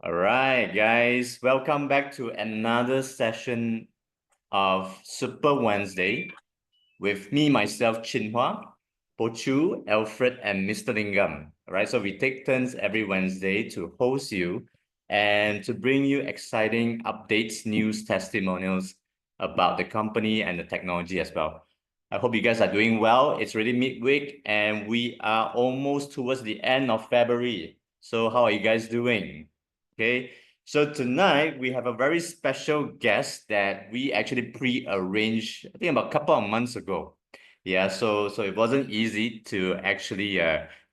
All right, guys, welcome back to another session of Super Wednesday with me, myself, Chinhua, Pochu, Alfred, and Mr. Lingam. All right, so we take turns every Wednesday to host you and to bring you exciting updates, news, testimonials about the company and the technology as well. I hope you guys are doing well. It's really midweek and we are almost towards the end of February. So how are you guys doing? Okay, so tonight we have a very special guest that we actually pre-arranged, I think about a couple of months ago. Yeah, so it wasn't easy to actually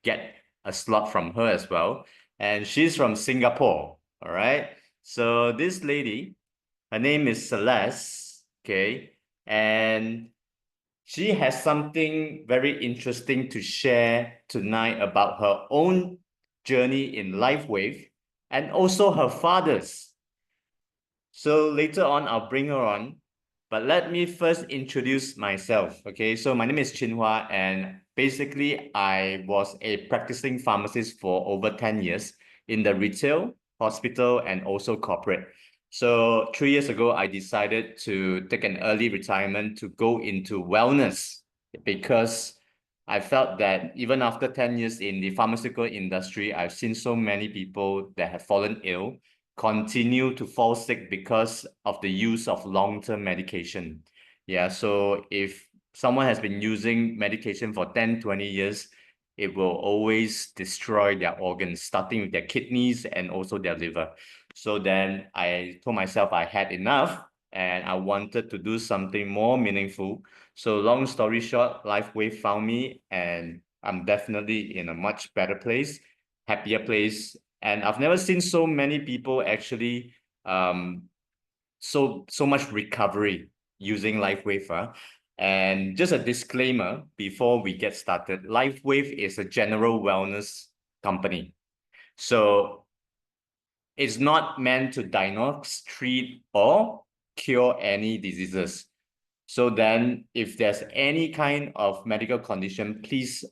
get a slot from her as well. And she's from Singapore, all right? So this lady, her name is Celeste, okay? And she has something very interesting to share tonight about her own journey in LifeWave and also her father's. So later on, I'll bring her on. But let me first introduce myself. Okay, so my name is Chinhua, and basically, I was a practicing pharmacist for over 10 years in the retail, hospital, and also corporate. So 3 years ago, I decided to take an early retirement to go into wellness because I felt that even after 10 years in the pharmaceutical industry, I've seen so many people that have fallen ill continue to fall sick because of the use of long-term medication. Yeah, so if someone has been using medication for 10, 20 years, it will always destroy their organs, starting with their kidneys and also their liver. So then I told myself I had enough and I wanted to do something more meaningful. So long story short, LifeWave found me and I'm definitely in a much better place, happier place. And I've never seen so many people actually so much recovery using LifeWave. And just a disclaimer before we get started, LifeWave is a general wellness company. So it's not meant to diagnose, treat, or cure any diseases. So then if there's any kind of medical condition, please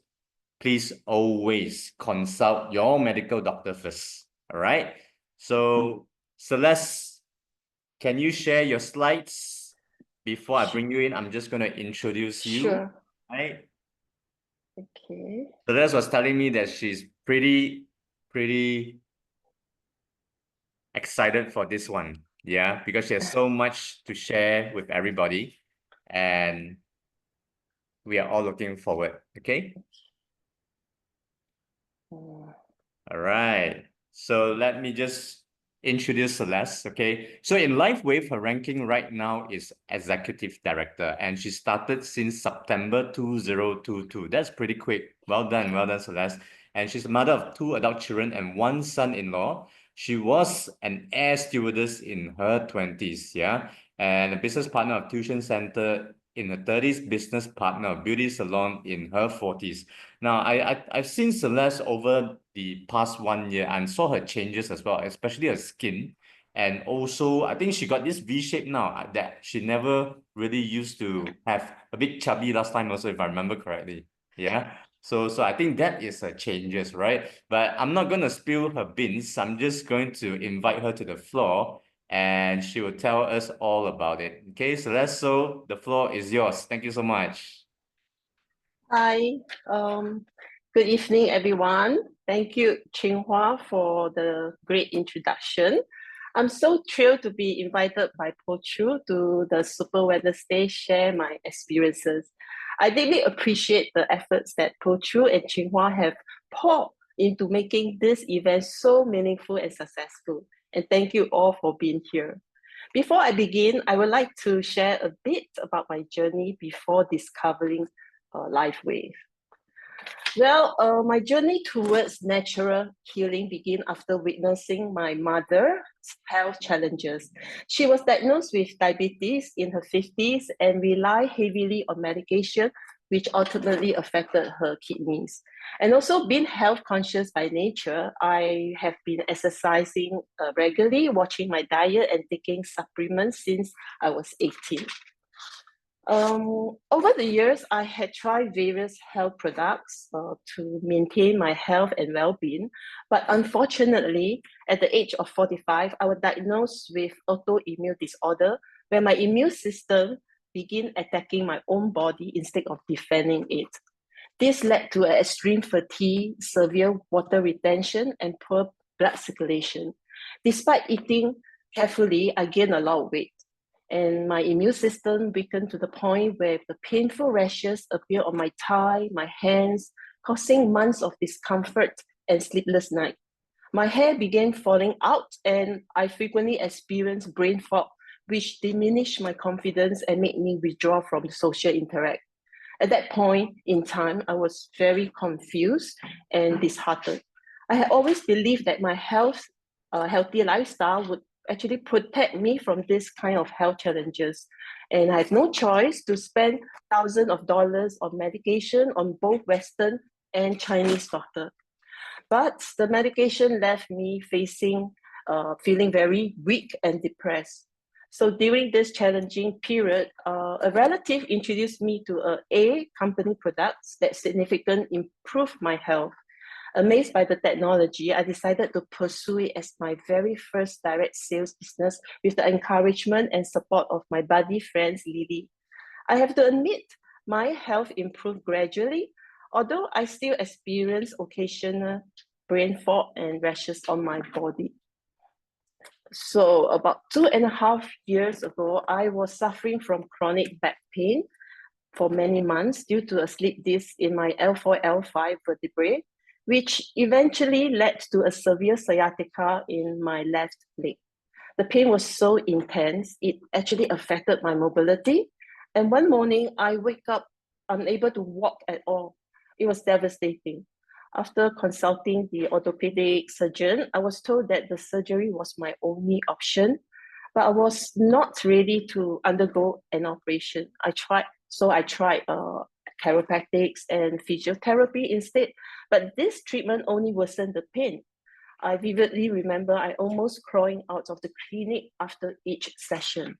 always consult your medical doctor first. All right. So Celeste, can you share your slides before I bring you in? I'm just going to introduce you. Sure. Right. Okay. Celeste was telling me that she's pretty excited for this one. Yeah, because she has so much to share with everybody. And we are all looking forward. Okay. All right. So let me just introduce Celeste. Okay. So in LifeWave, her ranking right now is executive director, and she started since September 2022. That's pretty quick. Well done, Celeste. And she's a mother of 2 adult children and 1 son-in-law. She was an air stewardess in her 20s, yeah, and a business partner of tuition center in her 30s, business partner of beauty salon in her 40s. Now, I've seen Celeste over the past 1 year and saw her changes as well, especially her skin. And also, I think she got this V shape now that she never really used to have, a bit chubby last time also, if I remember correctly. Yeah. So I think that is her changes, right? But I'm not going to spill her beans. I'm just going to invite her to the floor and she will tell us all about it. Okay, Celeste, so the floor is yours. Thank you so much. Hi. Good evening, everyone. Thank you, Chinhua, for the great introduction. I'm so thrilled to be invited by Pochu to the Super Wednesday share my experiences. I deeply appreciate the efforts that Pochu and Chinhua have poured into making this event so meaningful and successful. And thank you all for being here. Before I begin, I would like to share a bit about my journey before discovering LifeWave. Well, my journey towards natural healing began after witnessing my mother's health challenges. She was diagnosed with diabetes in her 50s and relied heavily on medication, which ultimately affected her kidneys. And also being health conscious by nature, I have been exercising regularly, watching my diet and taking supplements since I was 18. Over the years, I had tried various health products to maintain my health and well-being, but unfortunately, at the age of 45, I was diagnosed with autoimmune disorder, where my immune system began attacking my own body instead of defending it. This led to extreme fatigue, severe water retention, and poor blood circulation. Despite eating carefully, I gained a lot of weight, and my immune system weakened to the point where the painful rashes appeared on my thigh, my hands, causing months of discomfort and sleepless nights. My hair began falling out, and I frequently experienced brain fog, which diminished my confidence and made me withdraw from social interaction. At that point in time, I was very confused and disheartened. I had always believed that my healthy lifestyle would actually protect me from this kind of health challenges. And I have no choice to spend thousands of dollars on medication on both Western and Chinese doctors. But the medication left me feeling very weak and depressed. So during this challenging period, a relative introduced me to A company products that significantly improved my health. Amazed by the technology, I decided to pursue it as my very first direct sales business with the encouragement and support of my buddy friends, Lily. I have to admit, my health improved gradually, although I still experience occasional brain fog and rashes on my body. So about 2.5 years ago, I was suffering from chronic back pain for many months due to a slip disc in my L4, L5 vertebrae, which eventually led to a severe sciatica in my left leg. The pain was so intense, it actually affected my mobility. And one morning, I wake up unable to walk at all. It was devastating. After consulting the orthopedic surgeon, I was told that the surgery was my only option, but I was not ready to undergo an operation. I tried chiropractics and physiotherapy instead, but this treatment only worsened the pain. I vividly remember I almost crawling out of the clinic after each session.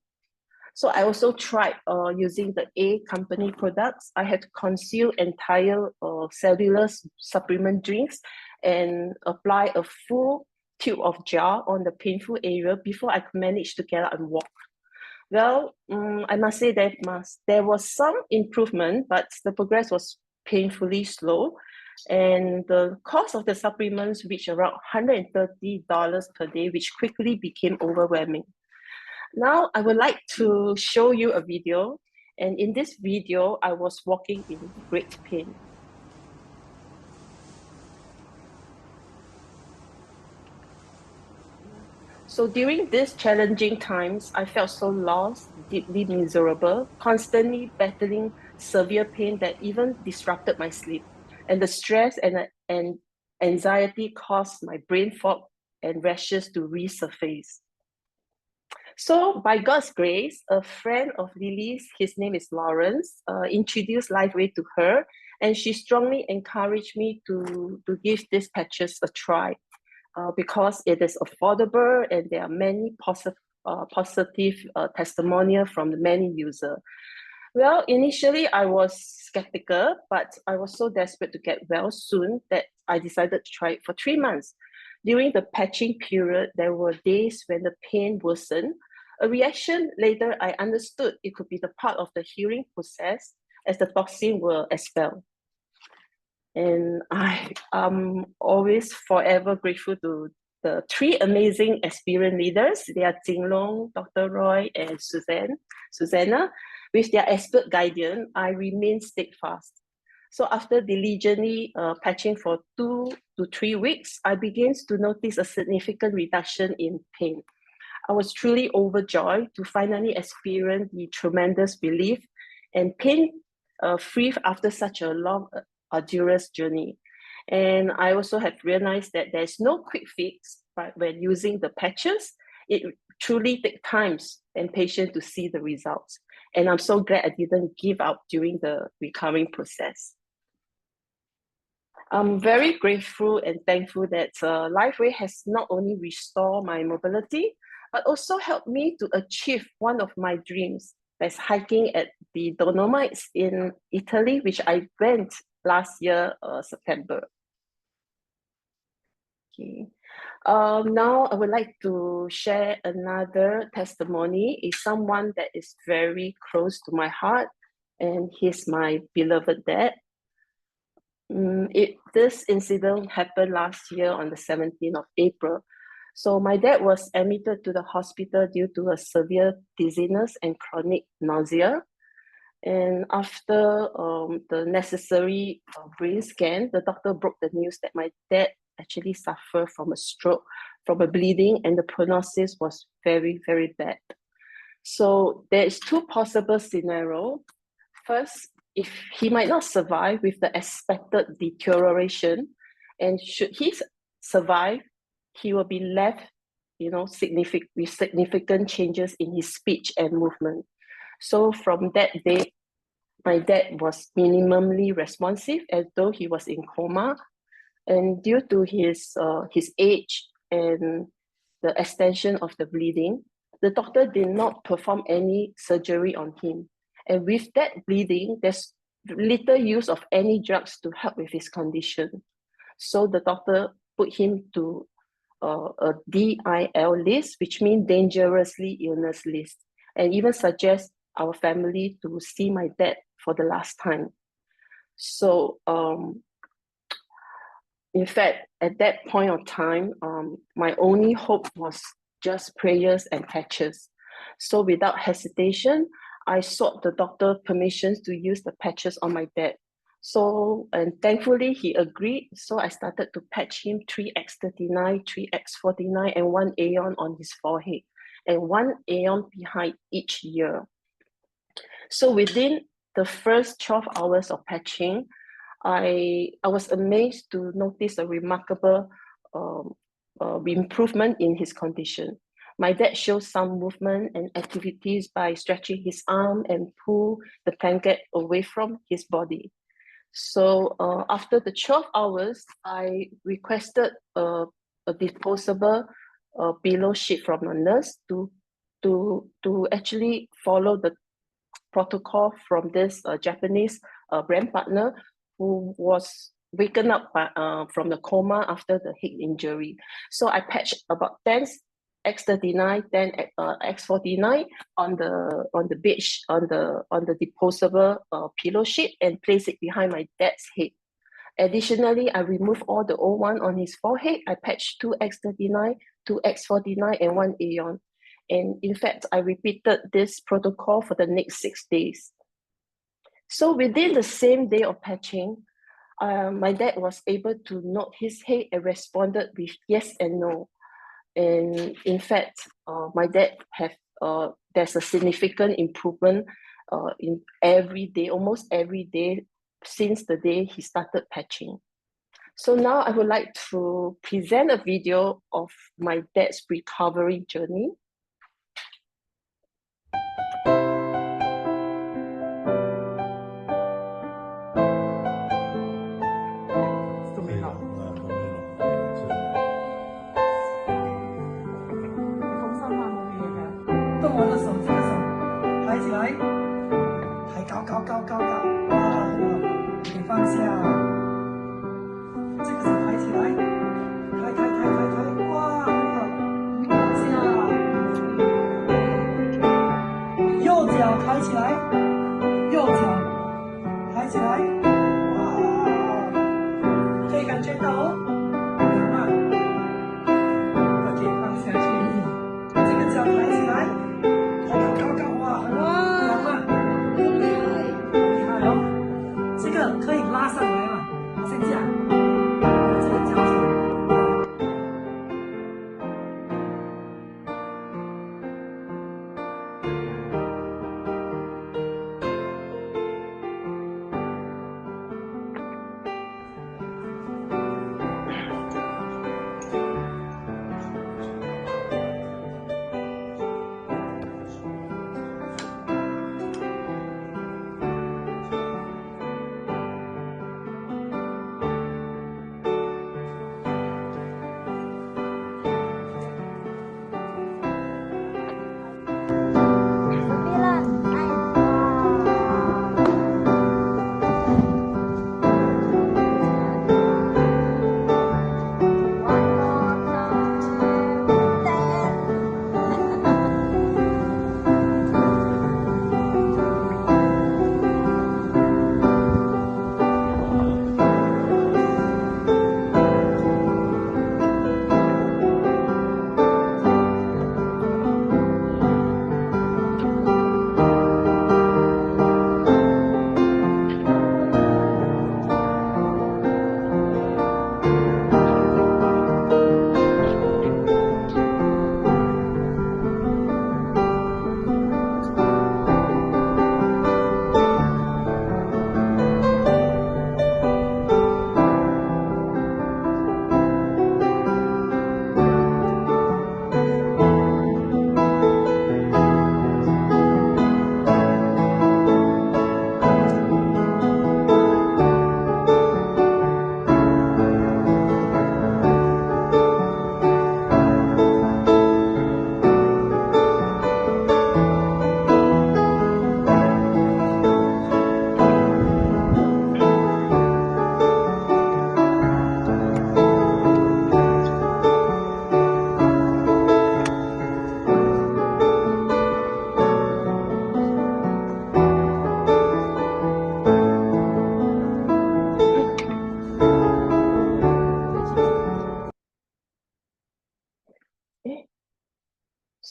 So I also tried using the A company products. I had to consume entire cellular supplement drinks and apply a full tube of gel on the painful area before I could manage to get up and walk. Well, I must say that there was some improvement, but the progress was painfully slow. And the cost of the supplements reached around $130 per day, which quickly became overwhelming. Now, I would like to show you a video. And in this video, I was walking in great pain. So during these challenging times, I felt so lost, deeply miserable, constantly battling severe pain that even disrupted my sleep. And the stress and anxiety caused my brain fog and rashes to resurface. So by God's grace, a friend of Lily's, his name is Lawrence, introduced LifeWave to her, and she strongly encouraged me to give these patches a try. Because it is affordable and there are many positive testimonials from the many users. Well, initially I was skeptical, but I was so desperate to get well soon that I decided to try it for 3 months. During the patching period, there were days when the pain worsened. A reaction later, I understood it could be the part of the healing process as the toxin were expelled. And I am always forever grateful to the 3 amazing experienced leaders. They are Jinlong, Dr. Roy, and Susanna. With their expert guidance, I remain steadfast. So after diligently patching for 2 to 3 weeks, I began to notice a significant reduction in pain. I was truly overjoyed to finally experience the tremendous relief and pain-free after such a long arduous journey. And I also have realized that there's no quick fix, but when using the patches, it truly takes time and patience to see the results. And I'm so glad I didn't give up during the recovering process. I'm very grateful and thankful that LifeWave has not only restored my mobility, but also helped me to achieve one of my dreams, there's hiking at the Dolomites in Italy, which I went last year, September. Okay. Now I would like to share another testimony. It's someone that is very close to my heart, and he's my beloved dad. This incident happened last year on the 17th of April. So my dad was admitted to the hospital due to a severe dizziness and chronic nausea. And after the necessary brain scan, the doctor broke the news that my dad actually suffered from a stroke, from a bleeding, and the prognosis was very, very bad. So there's two possible scenarios. First, if he might not survive with the expected deterioration, and should he survive, he will be left, with significant changes in his speech and movement. So from that day, my dad was minimally responsive, as though he was in coma. And due to his age and the extension of the bleeding, the doctor did not perform any surgery on him. And with that bleeding, there's little use of any drugs to help with his condition. So the doctor put him to a DIL list, which means dangerously illness list, and even suggest our family to see my dad for the last time. So in fact, at that point of time, my only hope was just prayers and patches. So without hesitation, I sought the doctor permissions to use the patches on my dad. So, and thankfully he agreed. So I started to patch him 3x39, 3x49, and 1 aeon on his forehead, and 1 aeon behind each ear. So within the first 12 hours of patching, I was amazed to notice a remarkable improvement in his condition. My dad showed some movement and activities by stretching his arm and pull the blanket away from his body. So after the 12 hours, I requested a disposable pillow sheet from a nurse to actually follow the protocol from this Japanese brand partner who was waken up from the coma after the head injury. So I patched about 10 X39, 10 X49 on the beach on the disposable pillow sheet and place it behind my dad's head. Additionally, I removed all the O1 on his forehead. I patched 2 X39, 2 X49, and 1 aeon. And in fact, I repeated this protocol for the next 6 days. So within the same day of patching, my dad was able to nod his head and responded with yes and no. And in fact, my dad there's a significant improvement in every day, almost every day since the day he started patching. So now I would like to present a video of my dad's recovery journey.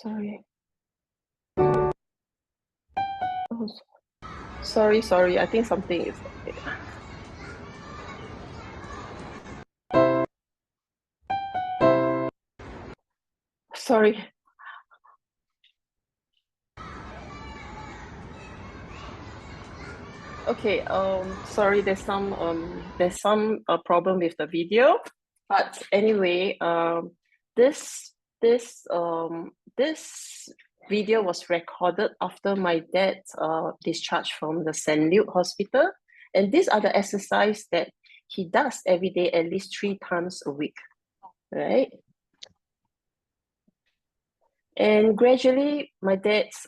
Sorry. Oh, sorry. I think something is. Sorry. Okay. Sorry. There's some problem with the video, but anyway, this video was recorded after my dad discharged from the St. Luke Hospital, and these are the exercise that he does every day, at least 3 times a week, right? And gradually, my dad's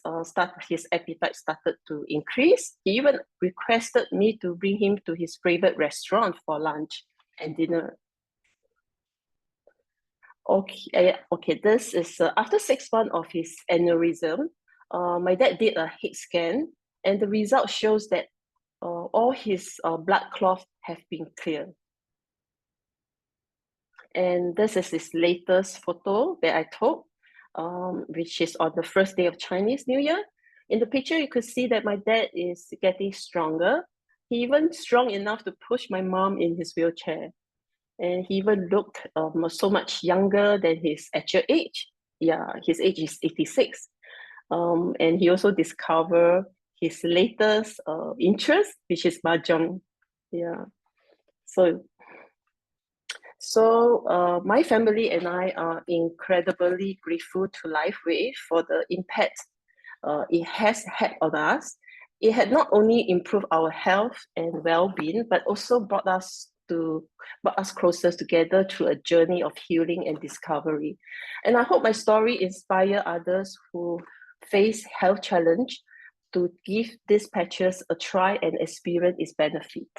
his appetite started to increase. He even requested me to bring him to his favorite restaurant for lunch and dinner. Okay. This is after 6 months of his aneurysm. My dad did a head scan, and the result shows that all his blood clots have been cleared. And this is his latest photo that I took, which is on the first day of Chinese New Year. In the picture, you could see that my dad is getting stronger. He even strong enough to push my mom in his wheelchair. And he even looked so much younger than his actual age. Yeah, his age is 86. And he also discovered his latest interest, which is mahjong. Yeah. So my family and I are incredibly grateful to LifeWave for the impact it has had on us. It had not only improved our health and well-being, but also brought us closer together through a journey of healing and discovery. And I hope my story inspire others who face health challenge to give these patches a try and experience its benefit.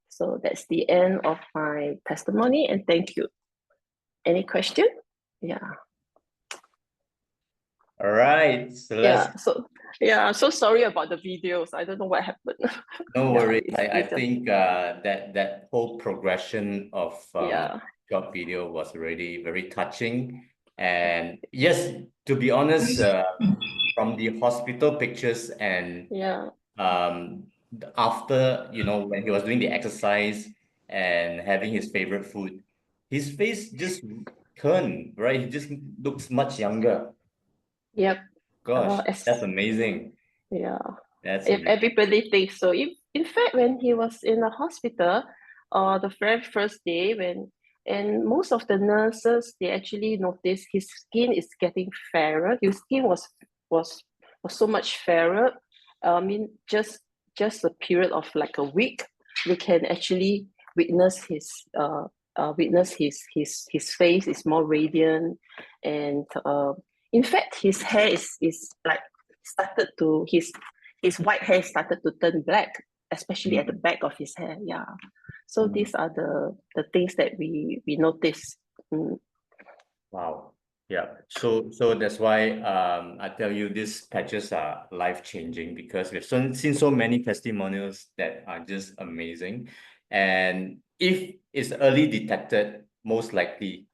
So that's the end of my testimony, and thank you. Any question? Yeah. All right, Celeste. So sorry about the videos. I don't know what happened. No worries. I think that whole progression of short video was already very touching. And yes, to be honest, from the hospital pictures and after, when he was doing the exercise and having his favorite food, his face just turned, right? He just looks much younger. Yep. Gosh, that's amazing. Yeah. That's if everybody thinks so. In fact, when he was in the hospital, the very first day and most of the nurses, they actually noticed his skin is getting fairer. His skin was so much fairer. I mean, just a period of like a week, we can actually witness his face is more radiant, and in fact, his hair is like started to his white hair started to turn black, especially at the back of his hair. Yeah. So these are the things that we notice. Wow. Yeah. So that's why I tell you these patches are life-changing, because we've seen so many testimonials that are just amazing. And if it's early detected, most likely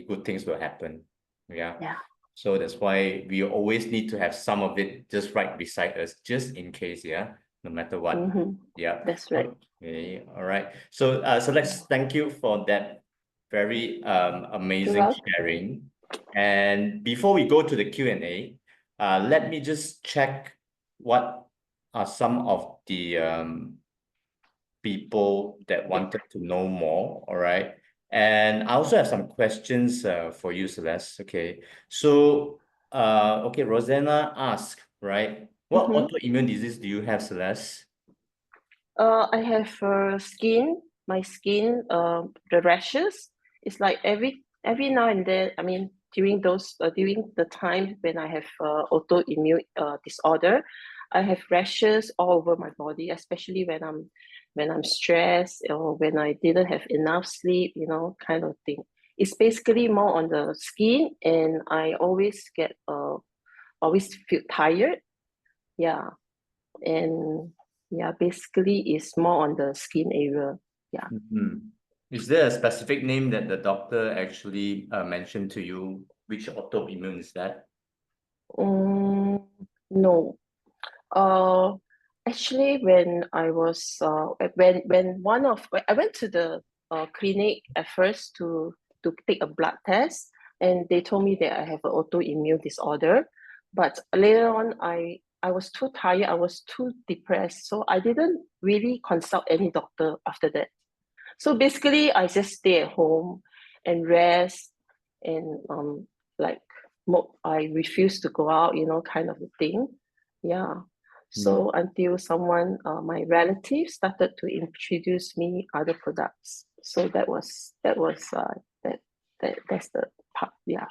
good things will happen. Yeah. So that's why we always need to have some of it just right beside us, just in case, no matter what. Yeah. That's right. Okay. All right. So let's thank you for that very amazing sharing. And before we go to the Q&A, let me just check what are some of the people that wanted to know more. All right. And I also have some questions for you, Celeste. Okay. So, okay, Rosanna asked, right? What autoimmune disease do you have, Celeste? I have my skin, the rashes. It's like every now and then. I mean, during the time when I have autoimmune disorder, I have rashes all over my body, especially when I'm stressed or when I didn't have enough sleep, kind of thing. It's basically more on the skin, and I always feel tired. Yeah, and basically it's more on the skin area. Yeah. Is there a specific name that the doctor actually mentioned to you? Which autoimmune is that? No. Actually, when I was when I went to the clinic at first to take a blood test, and they told me that I have an autoimmune disorder. But later on, I was too tired, I was too depressed, so I didn't really consult any doctor after that. So basically, I just stay at home and rest, and I refuse to go out, kind of a thing. Yeah. So until someone, my relative, started to introduce me other products. So that's the part. Yeah.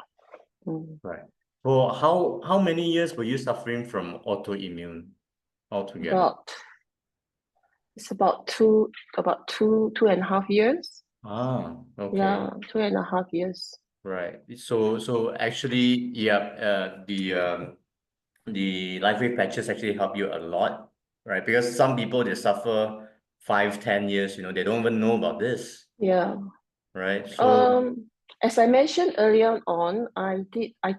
Right. For how many years were you suffering from autoimmune altogether? It's about two and a half years. Okay. Yeah, 2.5 years. Right. So actually, yeah, the LifeWave patches actually help you a lot, right? Because some people, they suffer 5-10 years, they don't even know about this. Yeah. Right. So as I mentioned earlier on, I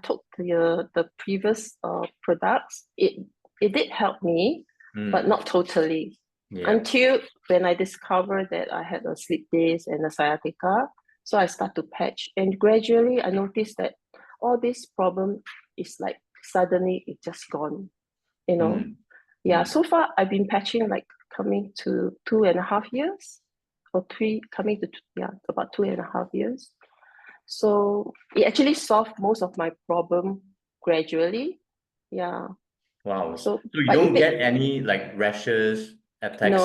took the previous products. It did help me, but not totally. Until when I discovered that I had a sleep days and a sciatica. So I start to patch, and gradually I noticed that all this problem is like suddenly it just gone, Yeah, so far I've been patching like coming to 2.5 years or three, coming to about 2.5 years. So it actually solved most of my problem gradually. Yeah. wow. So you don't get any like rashes, attacks?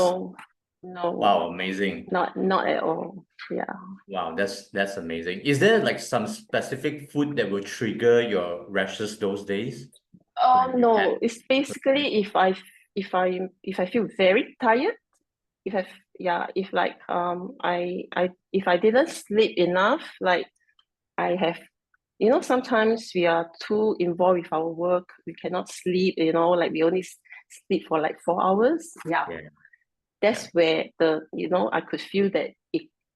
No. Wow, amazing. Not at all. Yeah. Wow, that's amazing. Is there like some specific food that will trigger your rashes those days? No, it's basically if I feel very tired, if I didn't sleep enough, like I have, sometimes we are too involved with our work, we cannot sleep, like we only sleep for like 4 hours. Yeah. That's where I could feel that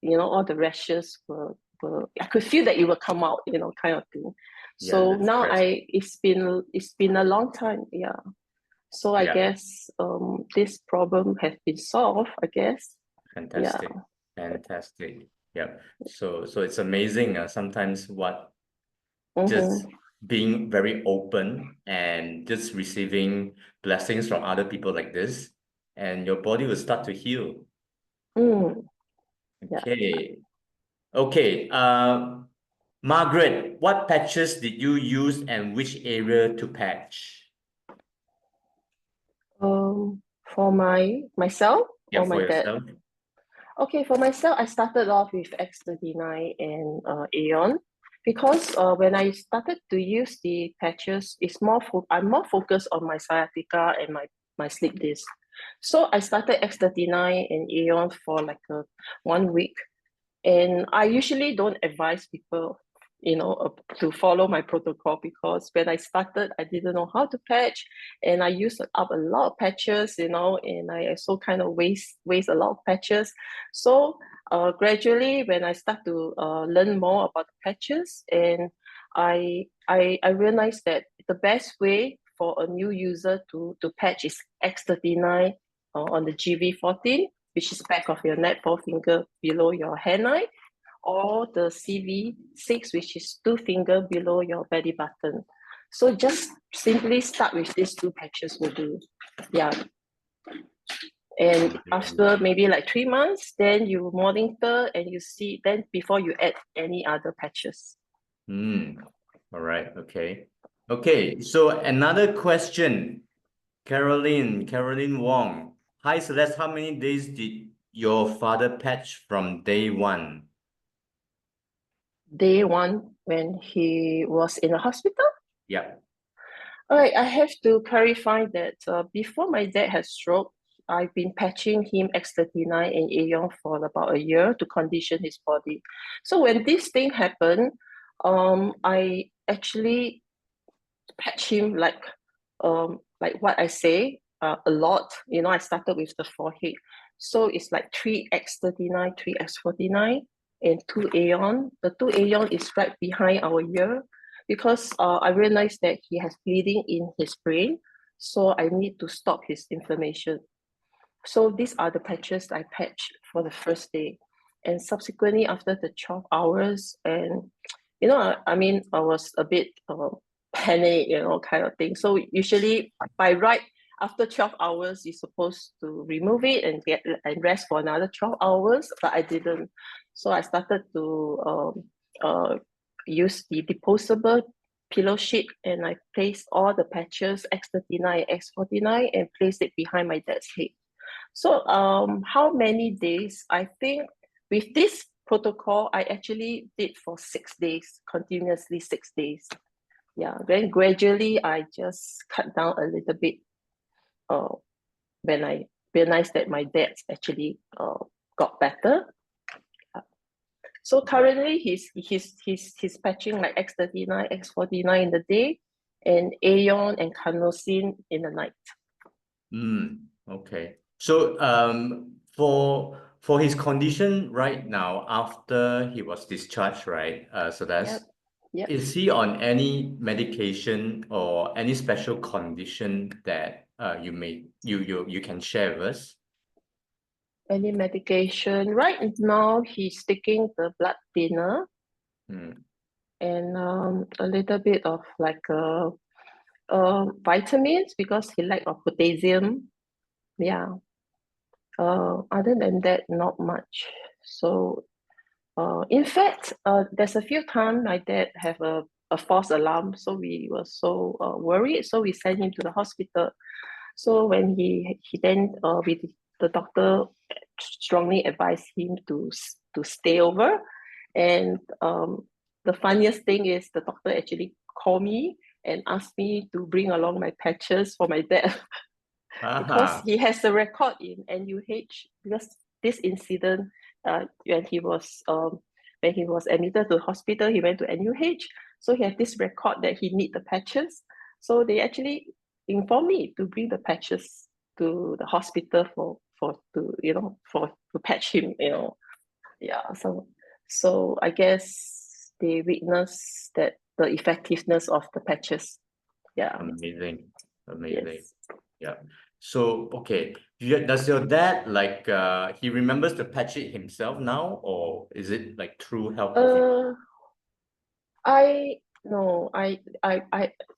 all the rashes were I could feel that it will come out, kind of thing. So now it's been a long time. Yeah. So I guess this problem has been solved, I guess. Fantastic. Yeah. Fantastic. Yeah. So it's amazing sometimes what just being very open and just receiving blessings from other people like this, and your body will start to heal. Okay. Okay. Margaret, what patches did you use and which area to patch? For myself or my dad? Yourself. Okay, for myself, I started off with X39 and Aeon, because when I started to use the patches, I'm more focused on my sciatica and my sleep disc. So I started X39 and Aeon for like 1 week, and I usually don't advise people to follow my protocol, because when I started, I didn't know how to patch, and I used up a lot of patches, and I also kind of waste a lot of patches. So gradually, when I start to learn more about the patches, and I realized that the best way for a new user to patch is X39 on the GV14, which is back of your neck, 4 finger below your hairline, or the CV6, which is 2 finger below your belly button. So just simply start with these 2 patches will do. Yeah. And after maybe like 3 months, then you monitor and you see, then before you add any other patches. All right. Okay. Okay. So another question, Caroline Wong. Hi, Celeste. How many days did your father patch from day 1? Day 1, when he was in the hospital? Yeah. All right, I have to clarify that before my dad had stroke, I've been patching him X39 and Aeon for about a year to condition his body. So when this thing happened, I actually patch him like what I say, a lot. I started with the forehead. So it's like 3X39, 3X49. and 2 Aeon. The 2 Aeon is right behind our ear because I realized that he has bleeding in his brain. So I need to stop his inflammation. So these are the patches I patched for the first day. And subsequently, after the 12 hours, and I mean, I was a bit panic, kind of thing. So usually by right after 12 hours, you're supposed to remove it and rest for another 12 hours, but I didn't. So I started to use the disposable pillow sheet, and I placed all the patches X39, X49, and placed it behind my dad's head. So how many days? I think with this protocol, I actually did for 6 days, continuously 6 days. Yeah, then gradually I just cut down a little bit when I realized that my dad actually got better. So currently he's patching like X39, X49 in the day, and Aeon and Carnosine in the night. Okay. So for his condition right now, after he was discharged, right? So that's Yep. is he on any medication or any special condition that you can share with us? Any medication? Right now he's taking the blood thinner and a little bit of like vitamins because he lack of potassium. Yeah. Other than that, not much. So in fact, there's a few times my dad have a false alarm, so we were so worried, so we sent him to the hospital. So when he then the doctor strongly advised him to stay over, and the funniest thing is the doctor actually called me and asked me to bring along my patches for my dad. Because he has a record in NUH, because this incident when he was admitted to the hospital, he went to NUH, so he had this record that he need the patches. So they actually informed me to bring the patches to the hospital to patch him, Yeah, so I guess they witnessed that the effectiveness of the patches. Yeah. Amazing. Yes. Yeah. So okay, does your dad like he remembers to patch it himself now, or is it like through help of him? I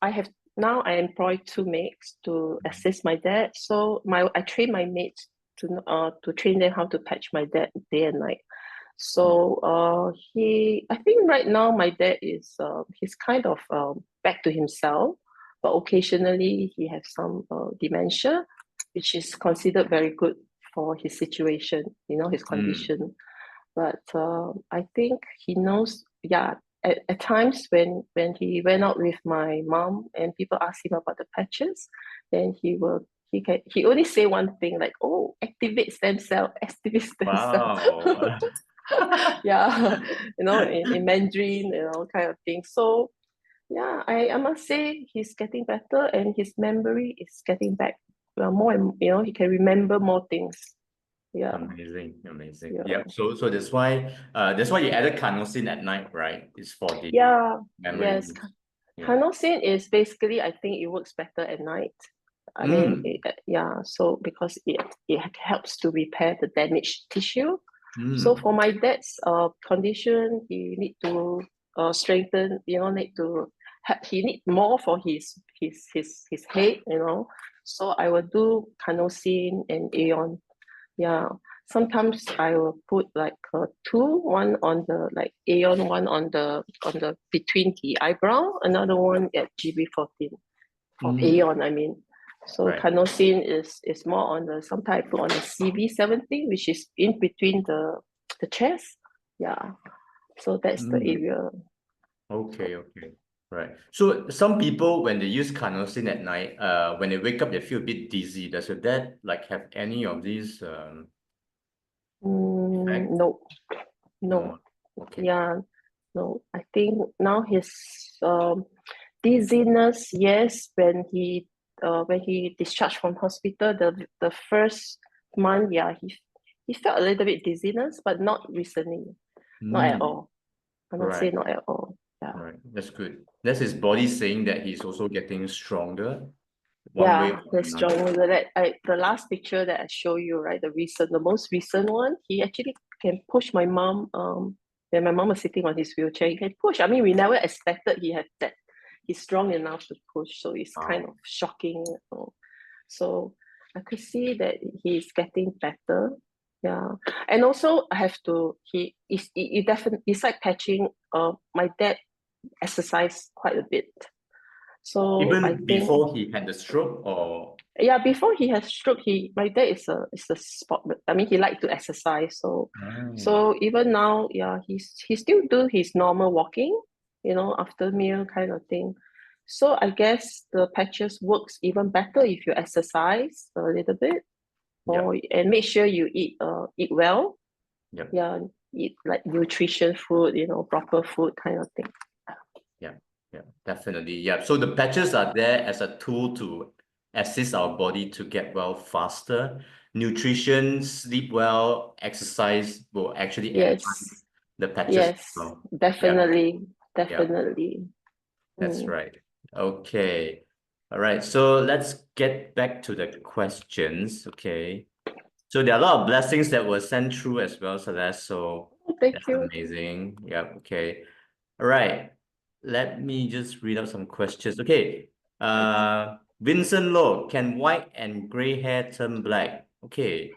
have now I employ 2 mates to assist my dad. So I train my mates to train them how to patch my dad day and night. So I think right now my dad is he's kind of back to himself, but occasionally he has some dementia, which is considered very good for his situation, his condition. But I think he knows, yeah. At times when he went out with my mom and people ask him about the patches, then he only say one thing like, "Oh, activate stem cell, activate stem cell." Wow. Yeah, in Mandarin, kind of thing. So yeah, I must say he's getting better and his memory is getting back more, and he can remember more things. Yeah. Amazing. Yeah. Yep. So that's why you added carnosine at night, right? It's for the memory. Yes. Carnosine is basically, I think it works better at night. I mean, so because it helps to repair the damaged tissue. So for my dad's condition, he need to strengthen, he need more for his head, So I will do carnosine and Aeon. Yeah. Sometimes I will put like 2, one on the like Aeon, one on the between the eyebrow, another one at GB14 for Aeon, I mean. So carnosine is more on the, sometimes I put on the CV17, which is in between the chest. Yeah. So that's the area. Okay. Right. So some people, when they use carnosine at night, when they wake up, they feel a bit dizzy. Does your dad like have any of these effects? No. Okay. Yeah, no. I think now his dizziness, yes, when he discharged from hospital, the first month, yeah, he felt a little bit dizziness, but not recently. Not at all. I must say Right. not at all. Yeah. Right. That's good. That's his body saying that he's also getting stronger one way Yeah, or the another. strong the last picture that I show you, right? The most recent one, he actually can push my mom. When my mom was sitting on his wheelchair, he can push. I mean, we never expected he had that. He's strong enough to push, so it's kind of shocking. So I could see that he's getting better. Yeah, and also I have to. He definitely, besides patching. My dad exercised quite a bit. So I Even think before he had the stroke, or yeah, before he has stroke, my dad is a sport. I mean, he liked to exercise. So even now, yeah, he still do his normal walking, after meal kind of thing. So I guess the patches works even better if you exercise a little bit, and make sure you eat well. Yep. Yeah, eat like nutrition food, proper food kind of thing. Yeah, definitely. Yeah. So the patches are there as a tool to assist our body to get well faster. Nutrition, sleep well, exercise will actually Yes, enhance the patches. yes, Well. definitely, Yeah, definitely. that's right. Okay. All right. So let's get back to the questions. Okay. So there are a lot of blessings that were sent through as well, Celeste. So Thank that's you. amazing. Yeah. Okay. All right. Let me just read out some questions. Okay. Vincent Low, can white and gray hair turn black? Okay.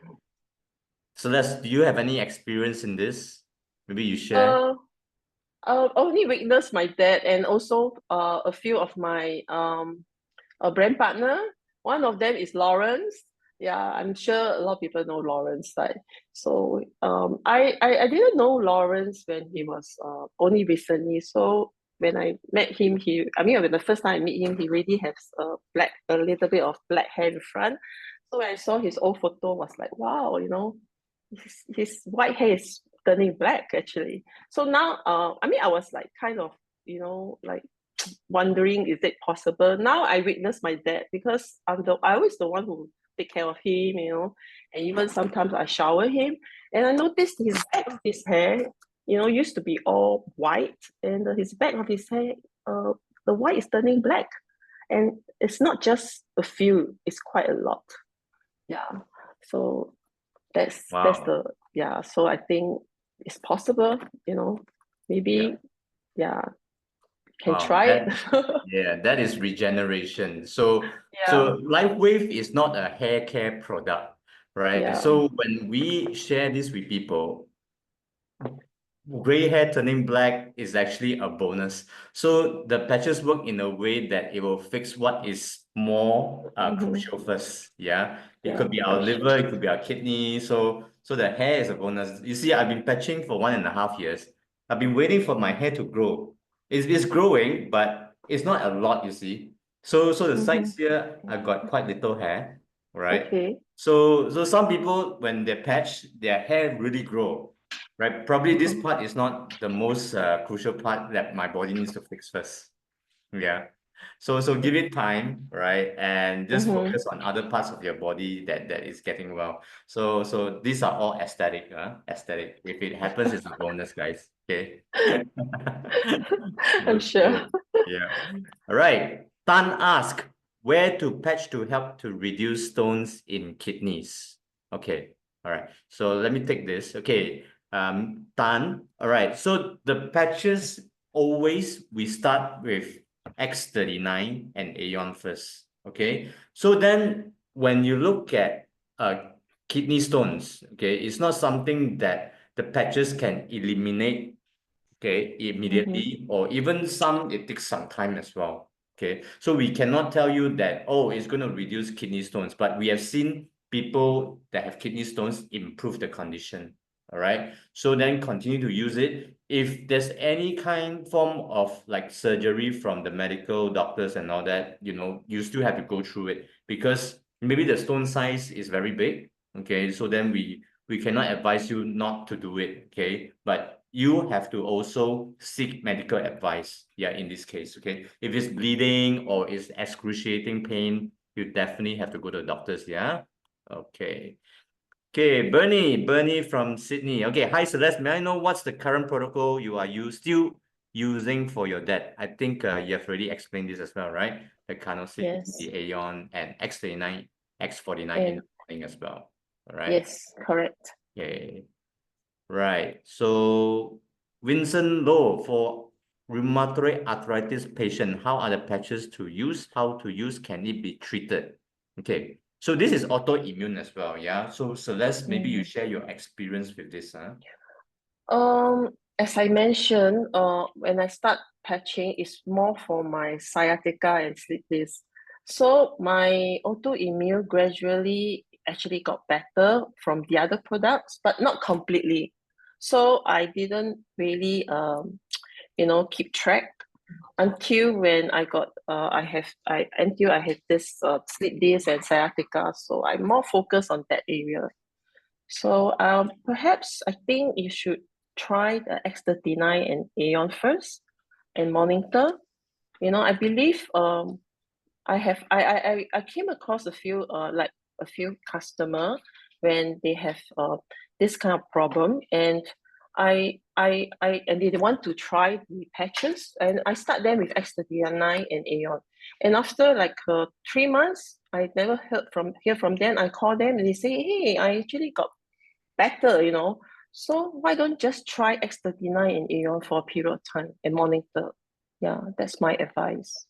Celeste, do you have any experience in this? Maybe you share. Only witnessed my dad and also a few of my brand partner. One of them is Lawrence. Yeah, I'm sure a lot of people know Lawrence, right? So I didn't know Lawrence when he was only recently. So when I met him, when the first time I met him, he already has a little bit of black hair in front. So when I saw his old photo, I was like, wow, his white hair is turning black actually. So now, I was like kind of, like wondering, is it possible? Now I witness my dad because I always the one who take care of him, and even sometimes I shower him, and I noticed his back of his hair, used to be all white, and his back of his hair, the white is turning black, and it's not just a few; it's quite a lot. Yeah, so that's Wow. So I think it's possible, maybe can Wow. try it. That is regeneration. So Yeah, LifeWave is not a hair care product, right? yeah. So when we share this with people, gray hair turning black is actually a bonus. So the patches work in a way that it will fix what is more crucial first. Yeah. It could be our liver, it could be our kidney. So the hair is a bonus. You see, I've been patching for 1.5 years. I've been waiting for my hair to grow. It's growing, but it's not a lot, you see. So the sides here, I've got quite little hair, right? Okay. So some people, when they patch, their hair really grow. Right, probably this part is not the most crucial part that my body needs to fix first. Yeah, so give it time, right, and just focus on other parts of your body that is getting well. So these are all aesthetic, aesthetic. If it happens, it's a bonus, guys. Okay. I'm Okay. sure. Yeah. All right. Tan ask where to patch to help to reduce stones in kidneys. Okay. All right. So let me take this. Okay. Tan. All right. So the patches always we start with X39 and Aeon first. Okay. So then when you look at kidney stones, okay, it's not something that the patches can eliminate, okay, immediately, or even some it takes some time as well. Okay, so we cannot tell you that, oh, it's going to reduce kidney stones, but we have seen people that have kidney stones improve the condition. All right, so then continue to use it. If there's any kind form of like surgery from the medical doctors and all that, you still have to go through it, because maybe the stone size is very big. Okay, so then we cannot advise you not to do it. Okay, but you have to also seek medical advice. Yeah, in this case. Okay, if it's bleeding or it's excruciating pain, you definitely have to go to the doctors. Yeah. Okay. Okay, Bernie from Sydney. Okay, hi Celeste. May I know what's the current protocol you are still using for your dad? I think you have already explained this as well, right? The carnosine, Yes. the Aeon, and X39, X49 in the morning as well. All right. Yes, correct. Okay. Right. So Vincent Low, for rheumatoid arthritis patient, how are the patches to use? How to use? Can it be treated? Okay. So this is autoimmune as well, yeah? So Celeste, maybe you share your experience with this, huh? As I mentioned, when I start patching, it's more for my sciatica and slip disc. So my autoimmune gradually actually got better from the other products, but not completely. So I didn't really, keep track until when I got, until I had this slip disc and sciatica. So I'm more focused on that area. So perhaps I think you should try the X39 and Aeon first and monitor. I believe I came across a few customer when they have this kind of problem, and and they want to try the patches, and I start them with X39 and Aeon. And after like 3 months, I never hear from them. I call them and they say, hey, I actually got better, So why don't just try X39 and Aeon for a period of time and monitor? Yeah, that's my advice.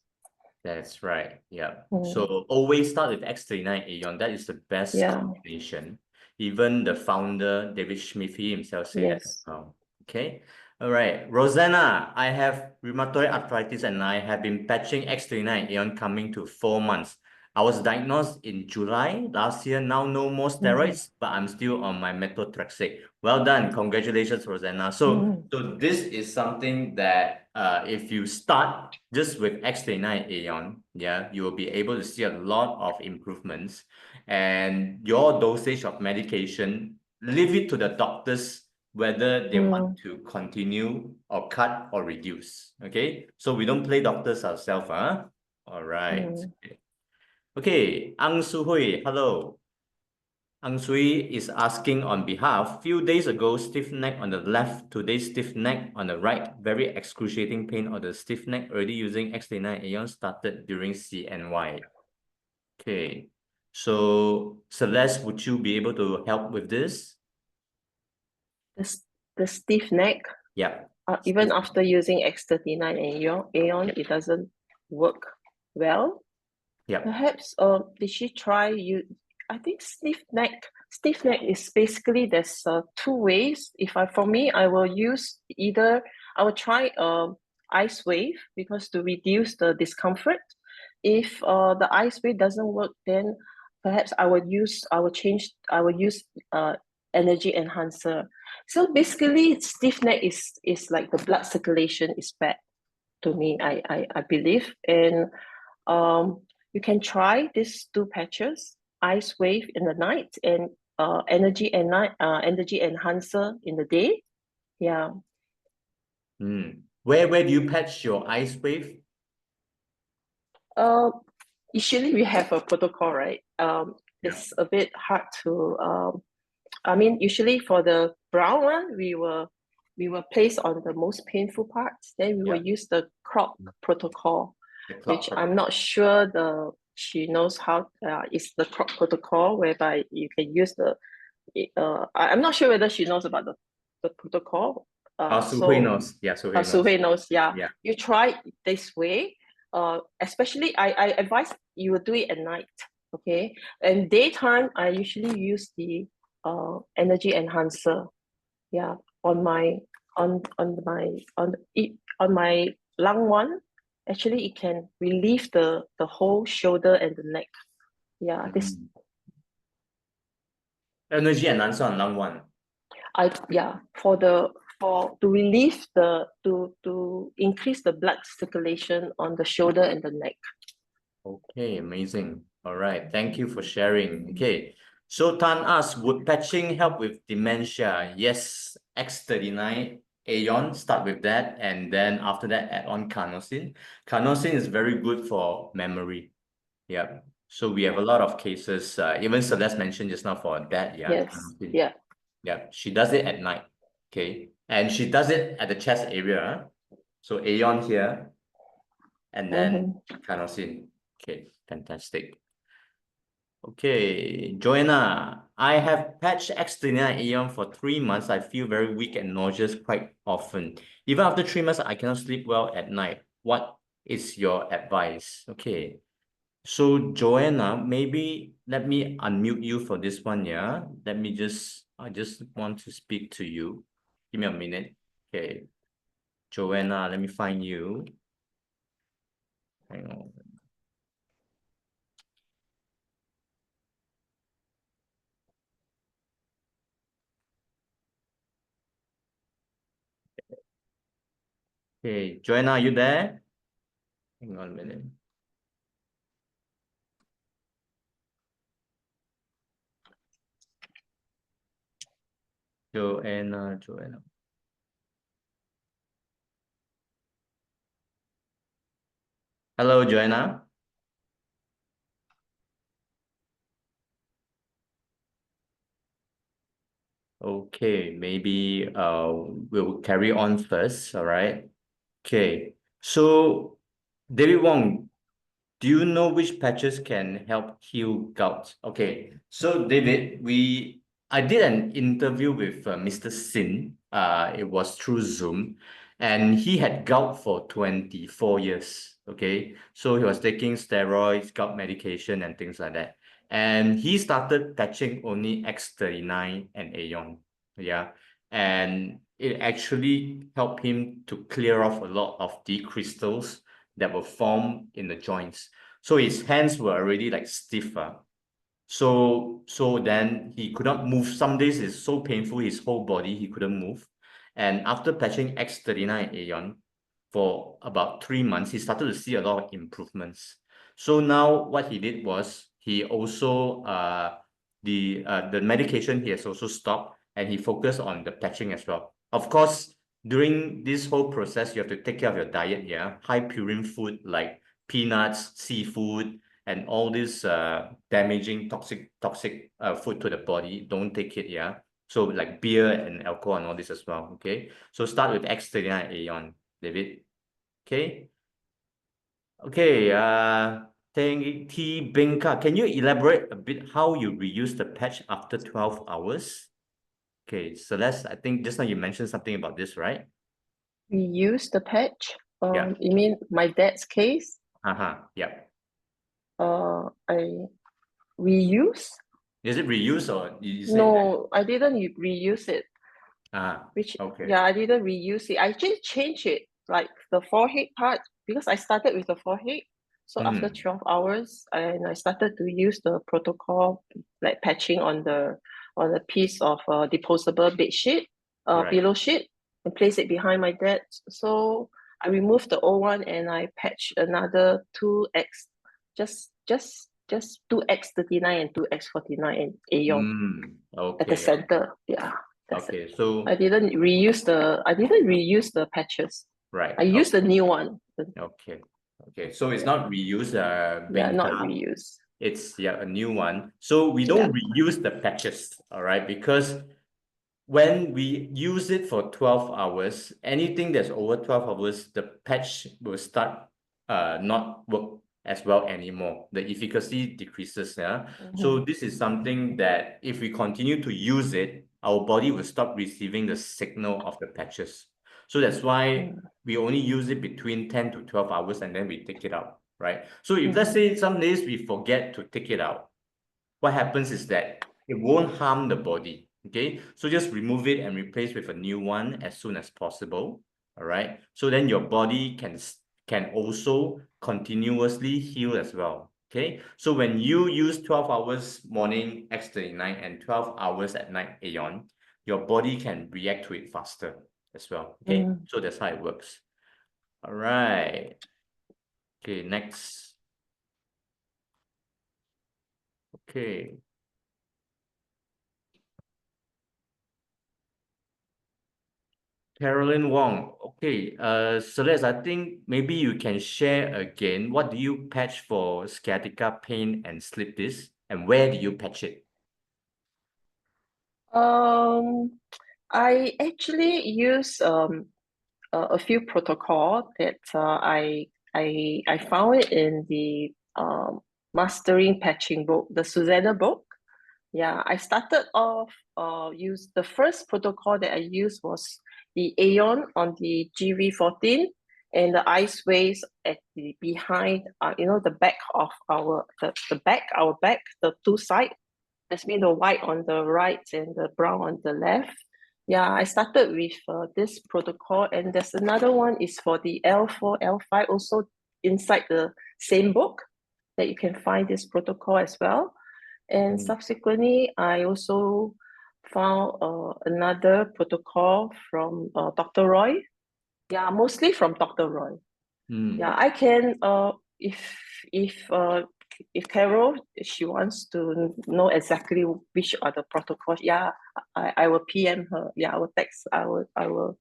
That's right. Yeah. So always start with X39 Aeon. That is the best combination. Even the founder, David Schmiffy himself said that as well. Okay. All right. Rosanna, I have rheumatoid arthritis and I have been patching X39 Aeon coming to 4 months. I was diagnosed in July last year. Now no more steroids, but I'm still on my methotrexate. Well done. Congratulations, Rosanna. So this is something that if you start just with X39 Aeon, yeah, you will be able to see a lot of improvements. And your dosage of medication, leave it to the doctors whether they want to continue or cut or reduce. Okay, so we don't play doctors ourselves, huh? All right. Okay, Ang Suhui, hello. Ang Sui is asking on behalf. Few days ago, stiff neck on the left. Today, stiff neck on the right. Very excruciating pain on the stiff neck. Already using X39 Aeon started during CNY. Okay. So Celeste, would you be able to help with this? The stiff neck. Yeah. Even after using X39 and Aeon, it doesn't work well. Yeah. Perhaps did she try I think stiff neck is basically there's 2 ways. For me, I will use I will try ice wave because to reduce the discomfort. If the ice wave doesn't work, then perhaps I will use energy enhancer. So basically, stiff neck is like the blood circulation is bad to me. I believe, and you can try these 2 patches: ice wave in the night and energy enhancer in the day. Yeah. Where do you patch your ice wave? Usually we have a protocol, right? It's a bit hard to. Usually for the brown one, we will place on the most painful parts. Then we will use the crop protocol, which I'm not sure she knows how. It's the crop protocol whereby you can use I'm not sure whether she knows about the protocol. Suhui knows. Yeah, Suhui knows. Yeah. You try it this way. Especially I advise you will do it at night. Okay. And daytime, I usually use the energy enhancer. Yeah. On my lung one, actually it can relieve the whole shoulder and the neck. Yeah. This energy enhancer on lung one. To relieve to increase the blood circulation on the shoulder and the neck. Okay, amazing. All right, thank you for sharing. Okay, so Tan asks, would patching help with dementia? Yes, X39 Aeon, start with that, and then after that add on carnosine. Carnosine is very good for memory. Yeah. So we have a lot of cases, even Celeste mentioned just now for that, yeah. Yes. Yeah. Yeah, she does it at night, okay? And she does it at the chest area. So Aeon here, and then carnosine. Okay, fantastic. Okay, Joanna, I have patched X39 Aeon for 3 months. I feel very weak and nauseous quite often. Even after 3 months, I cannot sleep well at night. What is your advice? Okay. So Joanna, maybe let me unmute you for this one, yeah? I just want to speak to you. Give me a minute. Okay. Joanna, let me find you. Hang on. Okay, Joanna, are you there? Hang on a minute. Joanna. Hello, Joanna. Okay, maybe we'll carry on first, all right? Okay, so David Wong, do you know which patches can help heal gout? Okay, so David, I did an interview with Mr. Sin. It was through Zoom, and he had gout for 24 years. Okay, so he was taking steroids, gout medication, and things like that. And he started patching only X39 and Aeon. Yeah, and it actually helped him to clear off a lot of the crystals that were formed in the joints. So his hands were already like stiffer. So then he could not move. Some days it's so painful, his whole body, he couldn't move. And after patching X39 Aeon for about 3 months, he started to see a lot of improvements. So now what he did was he also the medication he has also stopped, and he focused on the patching as well. Of course, during this whole process, you have to take care of your diet, yeah. High purine food like peanuts, seafood, and all this damaging toxic food to the body, don't take it, yeah. So like beer and alcohol and all this as well. Okay, so start with X39 Aeon, David. Okay. T Benka, can you elaborate a bit how you reuse the patch after 12 hours? Okay, Celeste, I think just now you mentioned something about this, right? Reuse the patch. Yeah. You mean my dad's case? Yeah. I reuse? Is it reuse or you say that? No, I didn't reuse it. Okay. Yeah, I didn't reuse it. I just changed it, like the forehead part, because I started with the forehead. So after 12 hours, I started to use the protocol, like patching on the piece of disposable bed sheet, Right. pillow sheet, and place it behind my dad. So I removed the old one and I patched another 2X, just 2X39 and 2X49 and Aeon at the center. Yeah. That's it. So I didn't reuse the patches. right. I used the new one. Okay. So it's not reuse, Yeah, not Benka. reuse. It's a new one. So we don't reuse the patches, all right? Because when we use it for 12 hours, anything that's over 12 hours, the patch will start not work as well anymore. The efficacy decreases. Yeah. So this is something that if we continue to use it, our body will stop receiving the signal of the patches. So that's why we only use it between 10 to 12 hours and then we take it out, right? So if let's say some days we forget to take it out, what happens is that it won't harm the body. Okay, so just remove it and replace with a new one as soon as possible. All right, so then your body can also continuously heal as well. Okay, so when you use 12 hours morning X39 and 12 hours at night Aeon, your body can react to it faster as well. Okay, so that's how it works. All right. Okay, next. Okay. Carolyn Wong. Okay, Celeste, I think maybe you can share again. What do you patch for sciatica pain and slip disc, and where do you patch it? I actually use a few protocol that I found it in the mastering patching book, the Susanna book. Yeah, I started off use the first protocol that I used was the Aeon on the GV14 and the ice waves at the behind the back of our back, the two side. That's mean the white on the right and the brown on the left. Yeah, I started with this protocol, and there's another one is for the L4, L5, also inside the same book that you can find this protocol as well. And subsequently, I also found another protocol from Dr. Roy. Yeah, mostly from Dr. Roy. Yeah, I can if Carol she wants to know exactly which are the protocols, yeah, I will PM her. Yeah, I will text. I will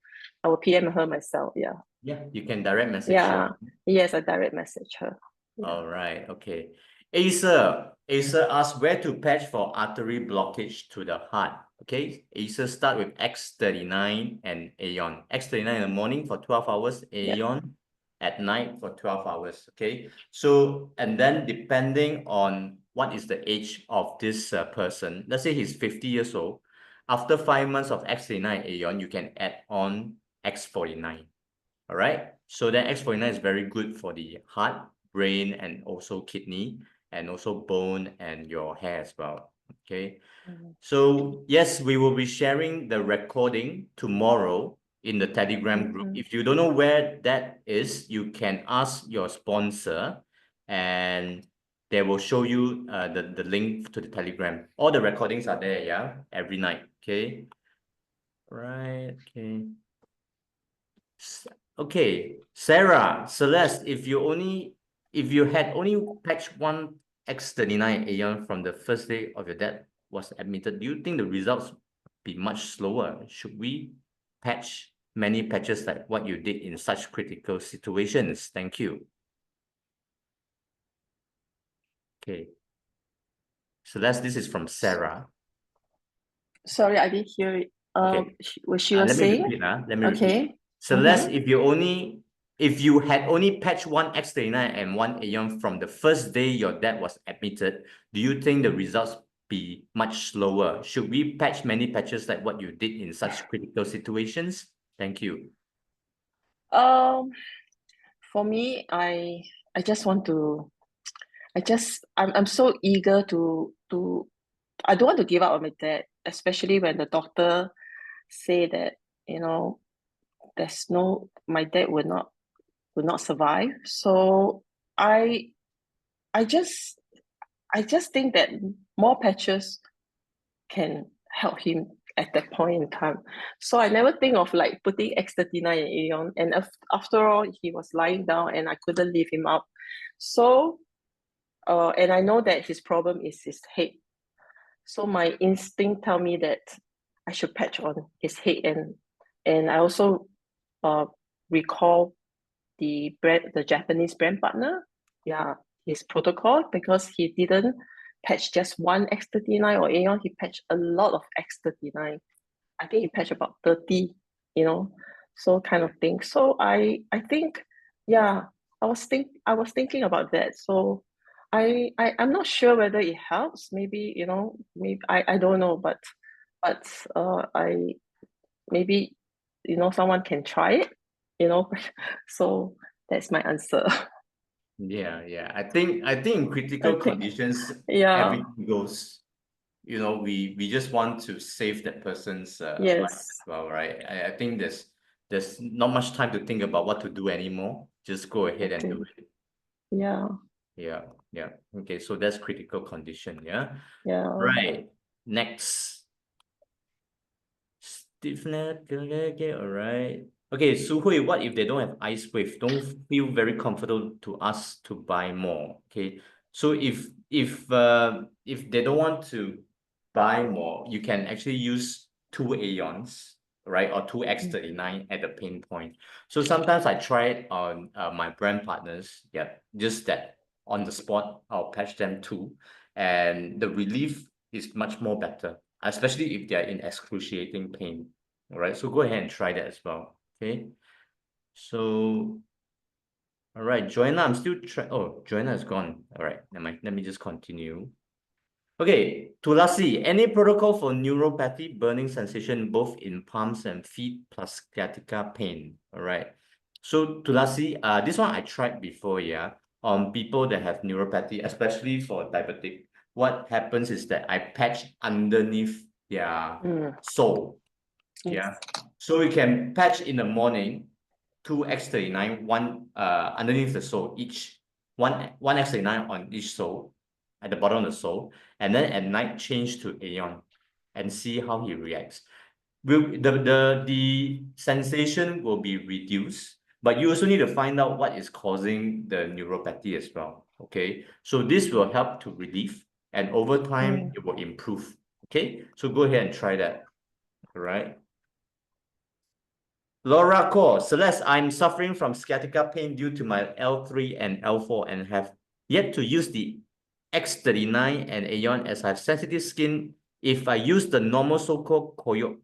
PM her myself. Yeah. Yeah, you can direct message Yeah. her. Yes, I direct message her. Yeah. All right, okay. Acer asked where to patch for artery blockage to the heart. Okay, Acer start with X39 and Aeon. X39 in the morning for 12 hours, Aeon at night for 12 hours. Okay, so and then depending on what is the age of this person, let's say he's 50 years old, after 5 months of X39 Aeon, you can add on X49. All right, so then X49 is very good for the heart, brain, and also kidney, and also bone and your hair as well. Okay, so yes, we will be sharing the recording tomorrow in the Telegram group. If you don't know where that is, you can ask your sponsor and they will show you the link to the Telegram. All the recordings are there, yeah, every night. Okay, right, okay. Okay, Sarah, Celeste, if you had only patched one X39 Aeon from the first day of your dad was admitted, do you think the results be much slower? Should we patch many patches like what you did in such critical situations? Thank you. Okay. Celeste, this is from Sarah. Sorry, I didn't hear it. Okay. What she was Let me saying? repeat. Let me Okay. repeat. Celeste, if you had only patched one X39 and one Aeon from the first day your dad was admitted, do you think the results be much slower? Should we patch many patches like what you did in such critical situations? Thank you. For me, I just want to I'm so eager to I don't want to give up on my dad, especially when the doctor say that, my dad will not survive. So I just think that more patches can help him at that point in time. So I never think of like putting X39 and Aeon. And after all, he was lying down and I couldn't leave him up. So, and I know that his problem is his head. So my instinct tell me that I should patch on his head, and I also recall the Japanese brand partner, his protocol, because he didn't patch just one X39 or Aeon, he patched a lot of X39. I think he patched about 30, so kind of thing. So I think, I was thinking about that. So I'm not sure whether it helps. Maybe, maybe I don't know, but I maybe someone can try it, so that's my answer. Yeah. I think in critical conditions, everything goes. We just want to save that person's life as well, right? I think there's not much time to think about what to do anymore. Just go ahead and do it. Yeah. Okay, so that's critical condition, yeah? Right. Next. Stiffness, okay, all right. Okay, Su Hui, what if they don't have ice wave? Don't feel very comfortable to ask to buy more. Okay, so if they don't want to buy more, you can actually use 2 Aeons. right? Or 2x39 at the pain point. So sometimes I try it on my brand partners. Yeah, just that on the spot, I'll patch them too. And the relief is much more better, especially if they're in excruciating pain. All right, so go ahead and try that as well. Okay. So, all right, Joanna, I'm still trying. Oh, Joanna is gone. All right, never mind. Let me just continue. Okay, Tulasi, any protocol for neuropathy, burning sensation, both in palms and feet, plus sciatica pain? All right. So Tulasi, this one I tried before, yeah. On people that have neuropathy, especially for diabetic, what happens is that I patch underneath their sole. Yeah. So you can patch in the morning, 2x39, one underneath the sole, each one x39 on each sole, at the bottom of the sole, and then at night change to Aeon and see how he reacts. The sensation will be reduced, but you also need to find out what is causing the neuropathy as well. Okay, so this will help to relieve, and over time it will improve. Okay, so go ahead and try that. All right. Laura Core, Celeste, I'm suffering from sciatica pain due to my L3 and L4 and have yet to use the X39 and Aeon as I have sensitive skin. If I use the normal so-called Koyok,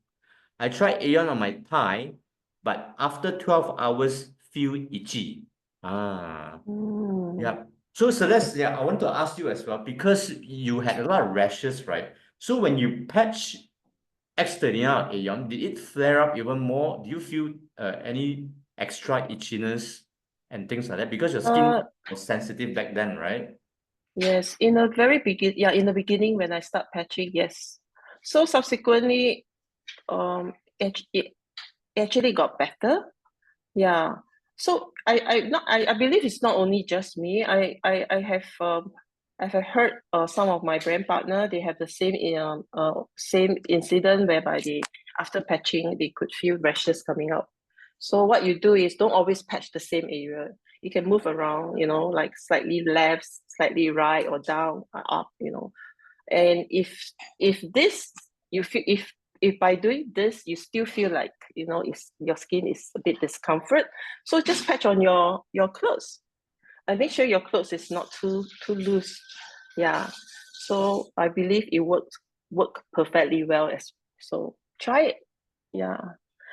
I tried Aeon on my thigh, but after 12 hours, feel itchy. Yeah. So Celeste, yeah, I want to ask you as well, because you had a lot of rashes, right? So when you patch X39 Aeon, did it flare up even more? Do you feel any extra itchiness and things like that? Because your skin was sensitive back then, right? Yes, in the very begin, yeah, in the beginning when I start patching, yes. So subsequently, it actually got better. Yeah. So I believe it's not only just me. I have heard some of my brand partner, they have the same incident whereby they, after patching, they could feel rashes coming out. So what you do is don't always patch the same area. You can move around, like slightly left, slightly right, or down, or up, And if this you feel if by doing this you still feel like your skin is a bit discomfort, so just patch on your clothes and make sure your clothes is not too loose. Yeah. So I believe it work perfectly well. So try it. Yeah.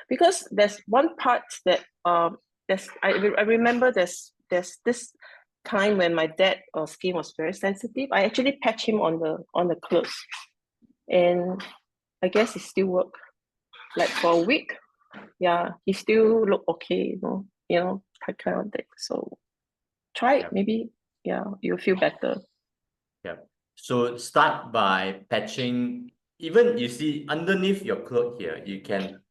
Because there's one part that I remember there's this time when my dad skin was very sensitive. I actually patched him on the clothes, and I guess it still worked. Like for a week, yeah, he still look okay, that kind of thing. So try it, maybe, yeah, you'll feel better. Yeah. So start by patching, even you see underneath your cloth here, you can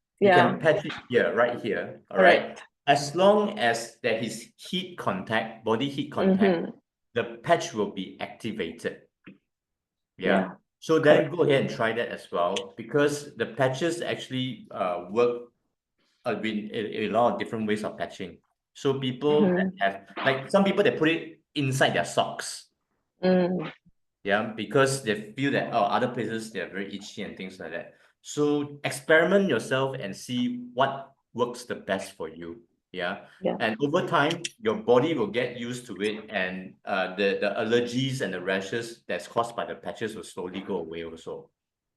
patch it here, right here. All right. As long as there is heat contact, body heat contact, the patch will be activated. Yeah. So then go ahead and try that as well, because the patches actually work in a lot of different ways of patching. So people that have, like some people, they put it inside their socks. Yeah, because they feel that other places they're very itchy and things like that. So experiment yourself and see what works the best for you. Yeah. And over time, your body will get used to it, and the allergies and the rashes that's caused by the patches will slowly go away also.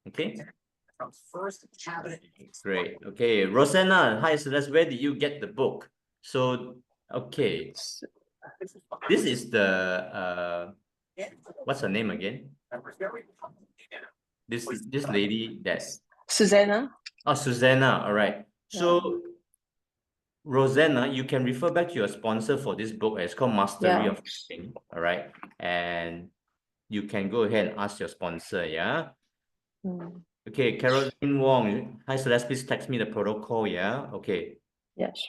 Okay. Great. Okay, Rosanna, hi Celeste, where did you get the book? So, okay, this is the what's her name again? This lady that's Susanna. Oh, Susanna. All right. So, Rosanna, you can refer back to your sponsor for this book. It's called Mastery of Coaching. All right, and you can go ahead and ask your sponsor. Yeah. Okay, Caroline Wong. Hi, Celeste. Please text me the protocol. Yeah. Okay. Yes.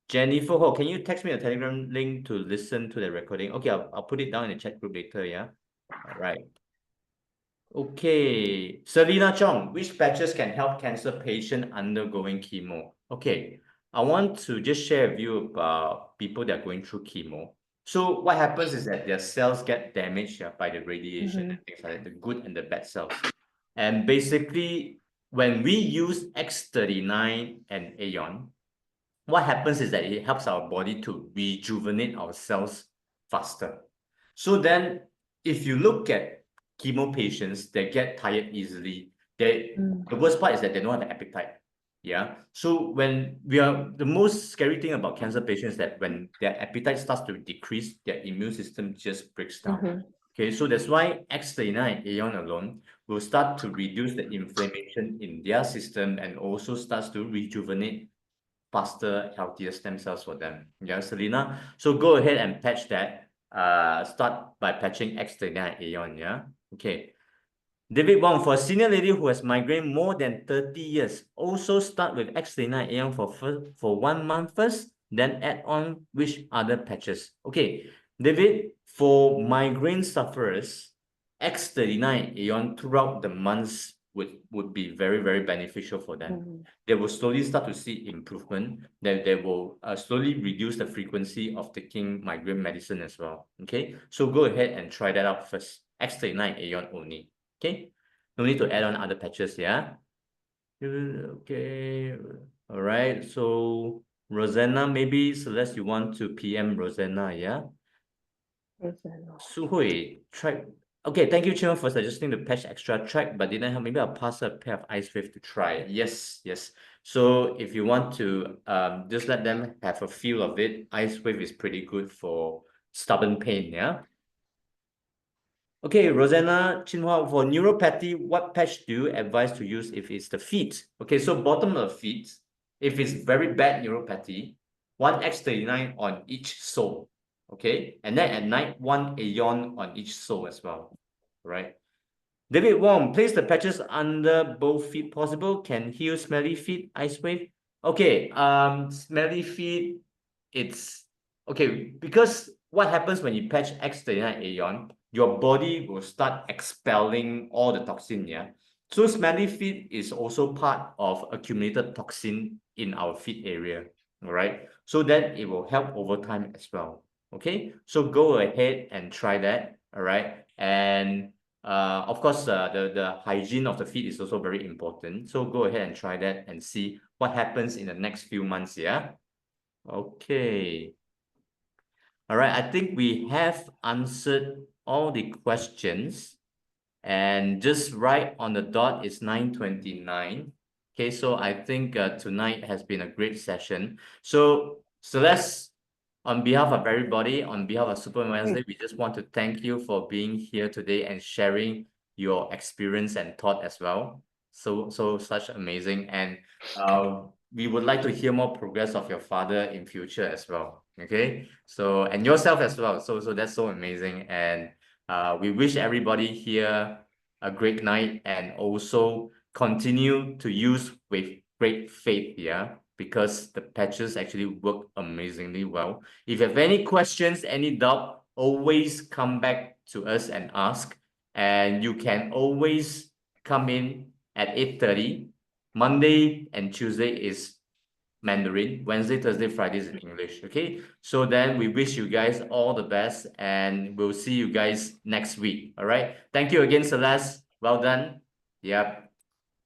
Jennifer Ho, can you text me a Telegram link to listen to the recording? Okay, I'll put it down in the chat group later. Yeah. All right. Okay, Selena Chong, which patches can help cancer patient undergoing chemo? Okay, I want to just share with you about people that are going through chemo. So what happens is that their cells get damaged by the radiation and things like that, the good and the bad cells. And basically, when we use X39 and Aeon, what happens is that it helps our body to rejuvenate our cells faster. So then, if you look at chemo patients, they get tired easily. The worst part is that they don't have appetite. Yeah. So when the most scary thing about cancer patients is that when their appetite starts to decrease, their immune system just breaks down. Okay, so that's why X39 Aeon alone will start to reduce the inflammation in their system and also starts to rejuvenate faster, healthier stem cells for them. Yeah, Selena. So go ahead and patch that. Start by patching X39 Aeon. Yeah. Okay. David Wong, for a senior lady who has migraine more than 30 years, also start with X39 Aeon for 1 month first, then add on which other patches. Okay, David, for migraine sufferers, X39 Aeon throughout the months would be very, very beneficial for them. They will slowly start to see improvement. Then they will slowly reduce the frequency of taking migraine medicine as well. Okay, so go ahead and try that out first. X39 Aeon only. Okay, no need to add on other patches, yeah? Okay, all right. So Rosanna, maybe Celeste, you want to PM Rosanna, yeah? Su Hui, try. Okay, thank you, Chin, for suggesting the patch extra track, but didn't have. Maybe I'll pass a pair of LifeWave to try. Yes, yes. So if you want to just let them have a feel of it, LifeWave is pretty good for stubborn pain, yeah? Okay, Rosanna Chinhua, for neuropathy, what patch do you advise to use if it's the feet? Okay, so bottom of the feet, if it's very bad neuropathy, 1 X39 on each sole, okay? And then at night, 1 Aeon on each sole as well, right? David Wong, place the patches under both feet possible, can heal smelly feet, ice wave. Okay, smelly feet, it's, okay, because what happens when you patch X39 Aeon, your body will start expelling all the toxin, yeah? So smelly feet is also part of accumulated toxin in our feet area, all right? So then it will help over time as well, okay? So go ahead and try that, all right? And of course, the hygiene of the feet is also very important. So go ahead and try that and see what happens in the next few months, yeah? Okay. All right, I think we have answered all the questions. And just right on the dot is 9:29. Okay, so I think tonight has been a great session. So Celeste, on behalf of everybody, on behalf of Super Wednesday, we just want to thank you for being here today and sharing your experience and thought as well. So such amazing. And we would like to hear more progress of your father in future as well. Okay, so and yourself as well. So that's so amazing. And we wish everybody here a great night and also continue to use with great faith, yeah, because the patches actually work amazingly well. If you have any questions, any doubt, always come back to us and ask. And you can always come in at 8:30. Monday and Tuesday is Mandarin, Wednesday, Thursday, Fridays in English. Okay, so then we wish you guys all the best and we'll see you guys next week. All right, thank you again, Celeste. Well done. Yep,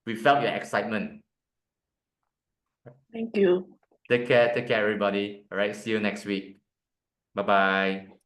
we felt your excitement. Thank you. Take care, everybody. All right, see you next week. Bye-bye.